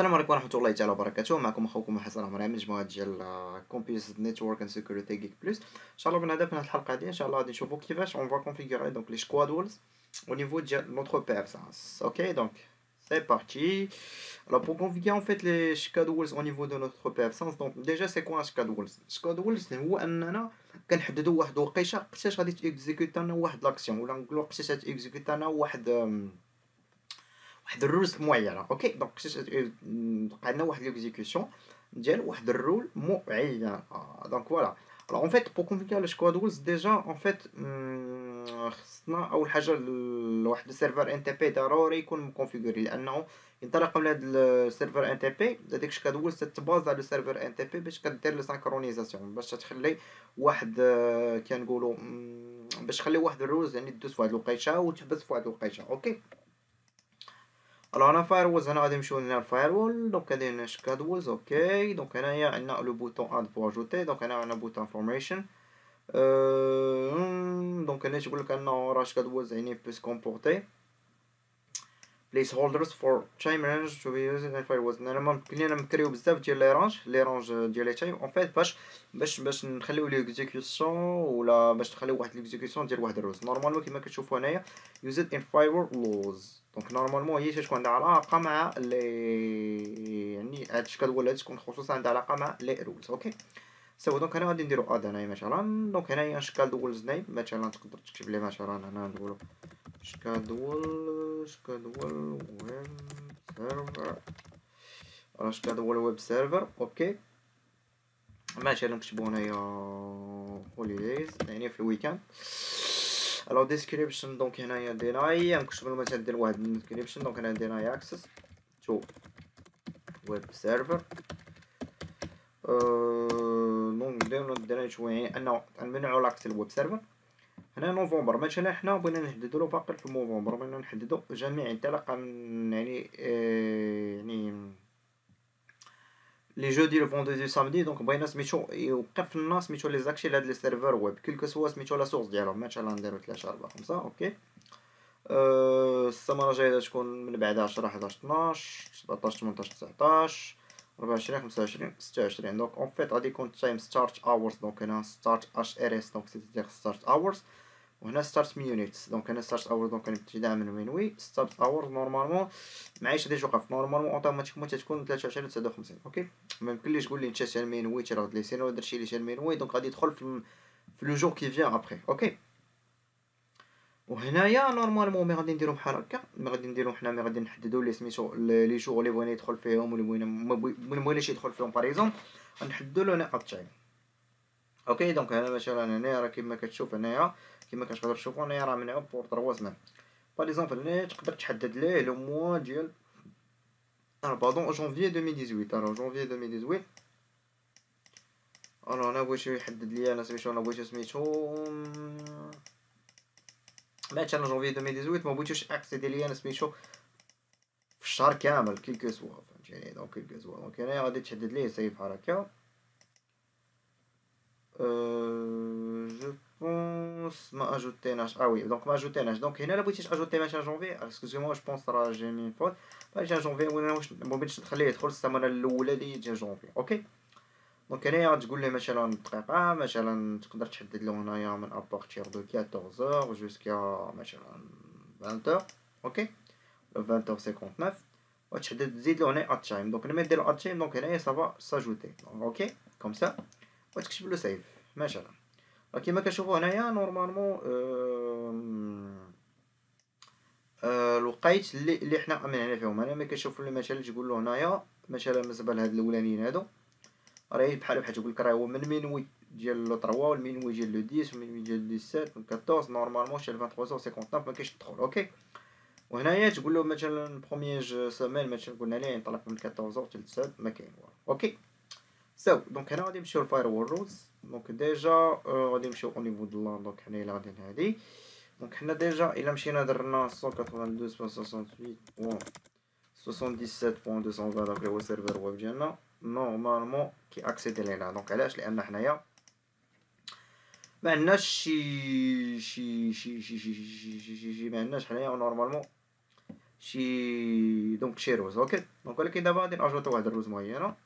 السلام عليكم ورحمة الله تعالى وبركاته. معكم أخوكم حسن عمري من مجموعة ديال كومبيوتر نيتورك اند سيكوريتي جيك بلس. إن شاء الله بنهدف من هاد الحلقة هادي إن شاء الله غادي نشوفو كيفاش اون فا كونفيغوري دونك لي سكواد وولز au niveau de notre PF5. Ok, donc c'est parti. Alors pour configurer en fait les schedules au niveau de notre PF5, donc déjà c'est quoi un schedule? Schedule هو اننا كنحددوا واحد الوقيته وقتاش غادي تيكزيكوتا لنا واحد لاكسيون، ولا نقولوا وقتاش تيكزيكوتا لنا واحد الرولز معينه. اوكي دونك عندنا واحد ليكزيكسيون ديال واحد الرول معين. دونك فوالا. Alors en fait pour configurer les squad rules déjà en fait خصنا اول حاجه لواحد السيرفر ان تي بي ضروري يكون مكونفيغوري، لانه انطلاقا من هذا السيرفر ان تي بي هذيك السكواد رولز تتباز على السيرفر ان تي بي باش كدير لي سانكرونيزاسيون، باش تخلي واحد كنقولوا باش تخلي واحد الرولز يعني تدوز في واحد الوقيته وتحبس في واحد الوقيته. اوكي الوغ انا فايروولز هنا غادي نمشيو لهنا الفايرول. دونك هادي هنا شكادولز. اوكي دونك هنايا عندنا لو بوطون اد بو اجوتي. دونك هنا عندنا بوطون فورميشن. دونك هنا تيقولك انه راه شكادولز يعني بلس كومبورتي بليس هولدرز فور تايم رينج تو بي يوزد ان فايرولز. انا ممكن لينا نكريو بزاف ديال لي رانج ديال لي تايم اون فيت باش نخليو ليكزيكسيون ولا باش نخليو واحد ليكزيكسيون ديال واحد الروز. نورمالمون كيما كتشوفوا هنايا يوزد ان فايرول لوز. دونك نورمالمون هي تكون عندها علاقه مع لي يعني هاد الشكل ولا تكون خصوصا عندها علاقه مع لي رولز. اوكي سوا دونك هنا غادي نديرو اد هنايا مثلا. دونك هنايا شكال دولز نيم مثلا تقدر تكتب ليه مثلا هنا نقولو شكادول ويب سيرفر. شكادول ويب سيرفر. اوكي مثلا نكتبو هنايا هوليديز يعني في الويكاند. الو ديسكريبشن دونك هنايا ديناي نكتبو مثلا ندير واحد ديسكريبشن. دونك هنا ديناي اكسس تو ويب سيرفر. دونك ديناي شويه انه نمنعو لاكسي الويب سيرفر. هنا نوفمبر مثلا حنا بغينا نحددو له فقط في نوفمبر، بغينا نحددو جميع انطلاقا يعني يعني لي جودي لو فوندريدي سامدي. دونك بغينا سميتو يوقف لنا سميتو لي زاكشي لهاد لي سيرفر ويب كلكو سوا سميتو لا سورس ديالهم. مثلا نديرو 3 4 5. اوكي السمره الجايه تكون من بعد 10 11 12 17 18 19 24 25 26. دونك اون فيت غادي يكون تايم ستارت اورز. دونك هنا ستارت اش ار اس دونك سيتي ستارت اورز، وهنا ستارت ميونيتس. دونك هنا ستارت اورز دونك ابتداء من منوي ستارت اورز نورمالمون معيش غادي توقف نورمالمون اوتوماتيكمون تتكون 23 59. اوكي ميمكنليش تقول لي نتا شال مينوي تي راه لي سينو درتي لي شال مينوي دونك غادي يدخل في لو جور كي فيان ابري. اوكي وهنايا نورمالمون مي غادي نديرو بحال هكا. مي غادي نديرو حنا مي غادي نحددو لي سميتو لي جور اللي بغينا يدخل فيهم واللي بغينا ما بغيناش يدخل فيهم باغ اكزومبل غنحددو له هنا اب تايم. اوكي دونك هنا مثلا هنا راه كيما كتشوف هنايا كيما كتقدر تشوفوا هنايا راه منعو بور 3 سمان. باغ اكزومبل هنا تقدر تحدد ليه لو موا ديال باردون جونفي 2018. الو جونفي 2018 انا بغيتو يحدد لي انا سميتو انا بغيتو سميتو مثلا جونفي 2018 ما بغيتوش اكسيدي لي انا سميتو في الشهر كامل كيلكو سوا فهمتيني. دونك كيلكو سوا دونك هنا غادي تحدد ليه سيف بحال هكا. جو بونس ما اجوتيناش. وي دونك ما اجوتيناش. دونك هنا الا بغيتي اجوتي مثلا جونفي اكسكوزي موا جو بونس راه جاني فوت باش جونفي واش ما بغيتش نخليه يدخل السمانه الاولى ديال جونفي. اوكي دونك هنايا غتقول ليه مثلا دقيقه مثلا تقدر تحدد له هنايا من ابارتير دو 14 جوسكا مثلا 20. اوكي 20:59 وتحدد تزيد له هنا ات تايم. دونك لما دير ات تايم دونك هنايا صافا ساجوتي. اوكي كوم سا وتكتب له سيف مثلا. كيما كتشوفوا هنايا نورمالمون الوقيت اللي حنا امنين فيهم. انا ملي كتشوفوا لي مثلا تقول له هنايا مثلا بالنسبه لهاد الاولانيين هادو راه بحال تقول لك راه هو من مينوي ديال لو 3 والمينوي ديال لو 10 والمينوي ديال 17 و 14 نورمالمون شي 23:59 ما كاينش الدخول. اوكي وهنايا تقول له مثلا بروميير سيمين مثلا قلنا ليه ينطلق من 14 حتى 17 ما كاين والو. اوكي دونك هنا غادي نمشيو للفايروول رولز. دونك ديجا غادي نمشيو او نيفو دو لان. دونك حنايا غادي هادي دونك حنا ديجا الا مشينا درنا 192.68.220 دونك هو السيرفر ويب ديالنا نورمالمون كي اكسيدي لينا. دونك علاش؟ لان حنايا ما عندناش شي ما عندناش حنايا نورمالمون شي روز. اوكي دونك ولكن دابا غادي ناجوطو واحد الروز معينه.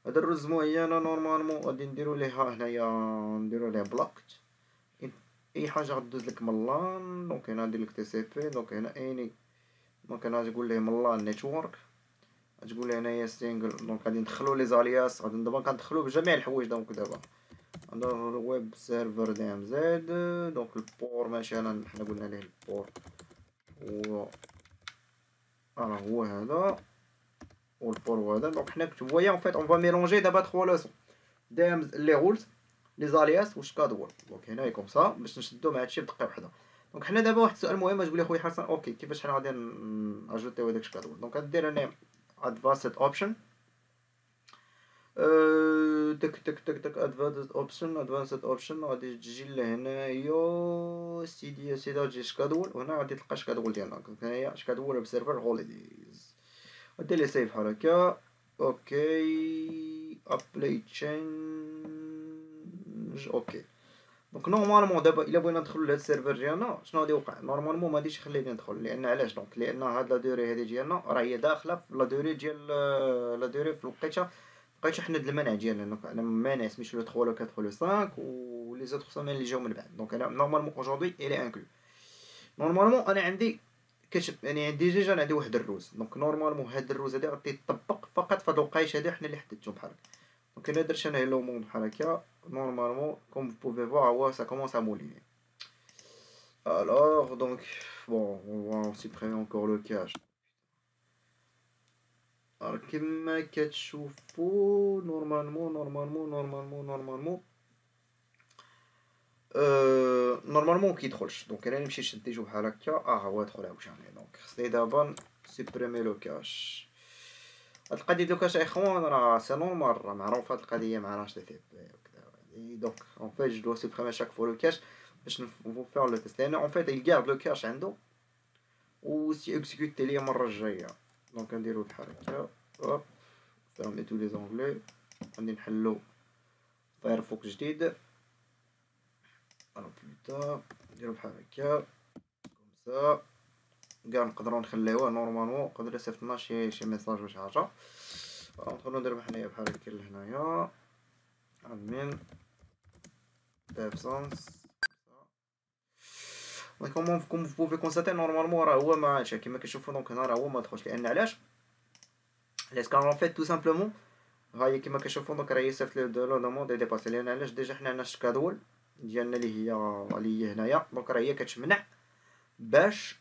هاد الروز معينه نورمالمون غادي نديرو ليها هنايا، نديرو ليه بلوك. اي حاجه غدوز لك من لان، دونك هنا ندير لك تي سي بي. دونك هنا اني، دونك هنا تقول ليه من لان نيتورك، تقول لي هنايا سينجل. دونك غادي ندخلو لي زالياس، غادي دابا كندخلو بجميع الحوايج. دونك دابا عندنا الويب سيرفر دي ام زد. دونك البور مثلا حنا قلنا ليه البور هو هو هذا، والبور هو هذا. دونك حنا فوايا اون فيت اون فا ميلونجي دابا 3 لوسون دي ام لي رولز لي زالياس واش كادور. دونك هنايا كوم سا باش نشدو مع هادشي بدقه وحده. دونك حنا دابا واحد السؤال مهم، تقول لي خويا حسن اوكي كيفاش حنا غادي ناجوتيو هذاك الشكادور. دونك غدير هنا ادفانسد اوبشن، تك تك تك تك ادفانسد اوبشن غادي تجي لهنايا سيدي يا سيدي، تجي شكادول وهنا غادي تلقى شكادول ديالنا. دونك هنايا شكادول بسيرفر هوليديز، غدير لي سيف بحال هكا. اوكي ابلاي تشينج. اوكي دونك نورمالمون دابا الا بغينا ندخلو لهاد السيرفر ديالنا شنو غادي يوقع؟ نورمالمون ما غاديش يخليني ندخل، لان علاش؟ دونك لان هاد لا دوري هادي ديالنا راه هي داخله في لا دوري ديال لا دوري في الوقيته حنا د المنع ديالنا. دونك انا مانع سميتو لو 3 لو 4 لو 5 و لي زوطخ سومين اللي جاو من بعد. دونك انا نورمالمون اجوردي الي انكلو. نورمالمون انا عندي يعني عندي ديجا عندي واحد الروز. دونك نورمالمون هاد الروز هادي غادي تطبق فقط في هاد الوقايش هادي حنا اللي حددتهم بحال هكا. دونك الا درت انا هيلو مون بحال هكا نورمالمون كوم فو بوفي فوار هو سا كومونس ا موليني. الوغ دونك بون on va supprimer encore le cache. كما كتشوفوا نورمالمون نورمالمون كيدخلش. دونك انا نمشي نشد ديجو بحال هكا هو دخل عاوتاني. دونك خصني دابا سوبريمي لو كاش. هاد القضيه ديال الكاش اخوان راه سي نورمال، راه معروفه هاد القضيه مع اتش تي تي بي وكذا. دونك اون فيت جو دو سوبريمي شاك فوا لو كاش باش نفو فير لو تيست، لان اون فيت يغارد لو كاش عنده و سي اكزيكوتي ليا المره الجايه. دونك نديرو بحال هكا هوب فيرمي تو لي زونغلي. غادي نحلو فايرفوكس جديد. بلوتا نديرو بحال هكا كوم سا كاع نقدروا نخليوه نورمالمون. نقدر يصيفطنا شي ميساج ولا شي حاجه. ندخلو نديرو حنايا بحال هكا لهنايا ادمين ديفسونس. دونك كوم فو بوفي كونستاتي نورمالمون راه هو ما عادش كيما كتشوفوا. دونك هنا راه هو ما دخلش، لان علاش؟ لاسكو ان فيت تو سامبلومون ها هي كيما كتشوفوا. دونك راه يصيفط لي دو لو دوموند ديباسي، لان علاش؟ ديجا حنا عندنا الشكادول ديالنا اللي هي هنايا. دونك راه هي كتمنع باش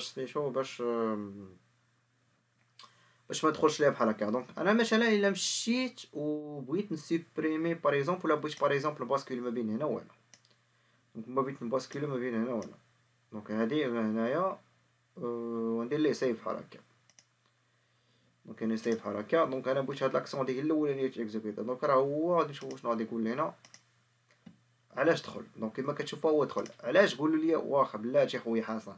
سميتو باش ما تدخلش ليها بحال هكا. دونك انا مثلا الا مشيت وبغيت نسوبريمي باغ اكزومبل، ولا بغيت باغ اكزومبل باسكول ما بين هنا وهنا. دونك ما بغيت نباسكولو ما بين هنا وهنا. دونك هادي هنايا وندير ليه سيف بحال هكا. دونك انا سيف بحال هكا. دونك انا بغيت هاد لاكسيون هادي هي الاولانيه تيكزيكوتا. دونك راه هو غادي نشوفو شنو غادي يقول لينا علاش دخل. دونك كيما كتشوفوا هو دخل. علاش؟ قولوا لي واخا بلاتي خويا حسن،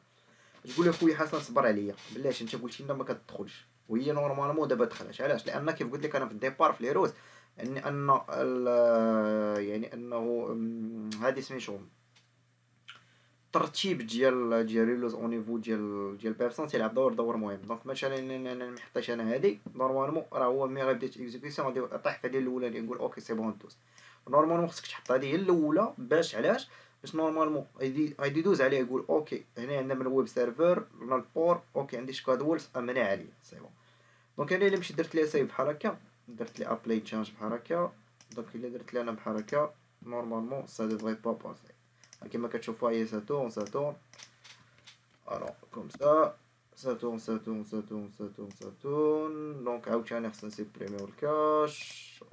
تقول لي خويا حسن صبر عليا بلاتي انت قلتي لنا ما كتدخلش وهي نورمالمون دابا دخلت. علاش؟ لان كيف قلت لك انا في الديبار في ليروز ان يعني انه هادي سميتو الترتيب ديال ريلوز او نيفو ديال بيرسون تيلعب دور مهم. دونك مثلا انا ما حطيتش انا هادي نورمالمون راه هو مي غيبدا اكزيكسيون غادي يطيح في هذه الاولى نقول اوكي سي بون دوز. نورمالمون خصك تحط هذه هي الاولى باش علاش؟ باش نورمالمون غادي يدوز عليه يقول اوكي هنا عندنا من الويب سيرفر من البور اوكي عندي شكادولز امنع عليا سي بون. دونك انا الا مشيت درت ليه سيف بحال هكا، درت لي ابلاي تشانج بحال هكا. دونك الا درت لي انا بحال هكا نورمالمون سا ديفري با باسي كيما كتشوفوا هي ساتورن الوغ كوم سا ساتورن. دونك عاوتاني خصنا نسيبريميو الكاش.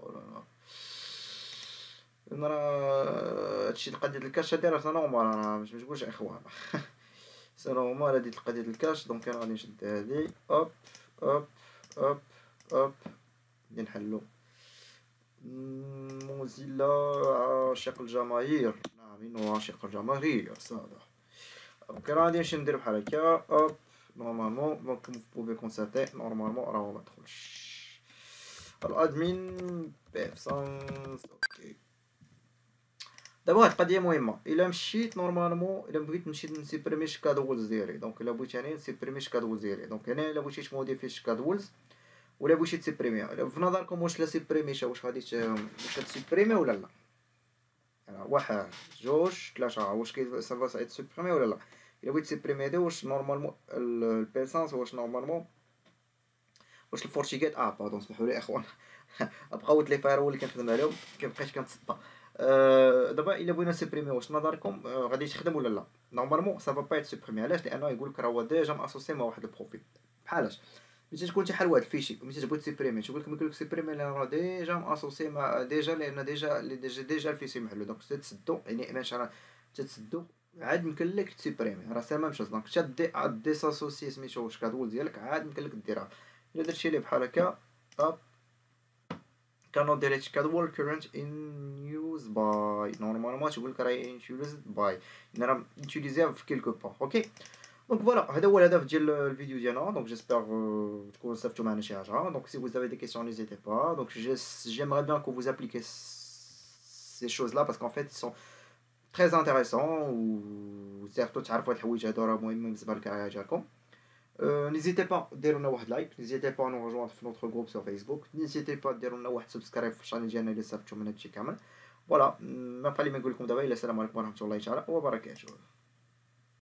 انا راه هادشي القضيه ديال الكاش هادي راه نورمال، راه باش متقولش اخوان سي نورمال هادي القضيه ديال الكاش. دونك انا غادي نشد هادي اوب اوب اوب اوب غادي نحلو موزيلا عاشق الجماهير. نعم انه عاشق الجماهير صادق. دونك راه غادي نمشي ندير بحال هكا اوب نورمالمون. دونك بوفي كونساتي نورمالمون راه ما دخلش الادمين بيرسونز. اوكي دابا واحد القضيه مهمه، الا مشيت نورمالمون الا بغيت نمشي نسيبريمي الشكادولز ديالي، دونك الا بغيت يعني نسيبريمي الشكادولز ديالي، دونك هنا الا بغيتي تموديفي الشكادولز ولا بغيتي تسيبريميها، في نظركم واش لا سيبريميتها واش غادي واش غتسيبريمي ولا لا؟ واحد جوج ثلاثة، واش سافا سايت سوبريمي ولا لا؟ الا بغيت تسيبريمي هادي واش نورمالمون البيسانس واش نورمالمون واش الفورتيكات باردون سمحوا لي اخوان بقاوت لي فايرول اللي كنخدم عليهم كنبقيت كنتصدى. دابا الا بغينا نسيبريمي واش نظركم غادي تخدم ولا لا؟ نورمالمون سافا با ايت سوبريمي، علاش؟ لانه يقول لك راه هو ديجا ماسوسي مع واحد البروفيل. بحالاش ملي تكون شي حال واحد الفيشي ملي تبغي تسيبريمي تقول لك ما يقول لك سيبريمي لان راه ديجا ماسوسي مع ديجا، لان ديجا الفيشي محلو، دونك تتسدو يعني ماشي تتسدو عاد يمكن لك تسيبريمي، راه سا ميم شوز. دونك حتى ديساسوسي سميتو الشكادول ديالك عاد يمكن لك ديرها. الا درتي ليه بحال هكا cannot delete schedule current in use by، نورمالمون تقول لك راهي used by، يعني راه utiliser في كيلكو بار. اوكي دونك فوالا هذا هو الهدف ديال الفيديو ديالنا. دونك جيسبر تكونوا استفدتوا معنا شي حاجه. دونك si vous avez des questions n'hésitez pas. Donc j'aimerais bien que vous appliquiez ces choses là parce qu'en fait ils sont très intéressants و سيرتو تعرفوا هاد الحوايج هادو راه مهمين بالنسبه للكارير ديالكم. N'hésitez pas ديروا لنا واحد لايك، n'hésitez pas nous rejoindre في notre groupe sur Facebook، n'hésitez pas ديروا لنا واحد سبسكرايب في الشانل ديالنا الا استفدتوا من هادشي كامل. فوالا ما بقى لي ما نقول لكم دابا الا السلام عليكم ورحمه الله تعالى وبركاته.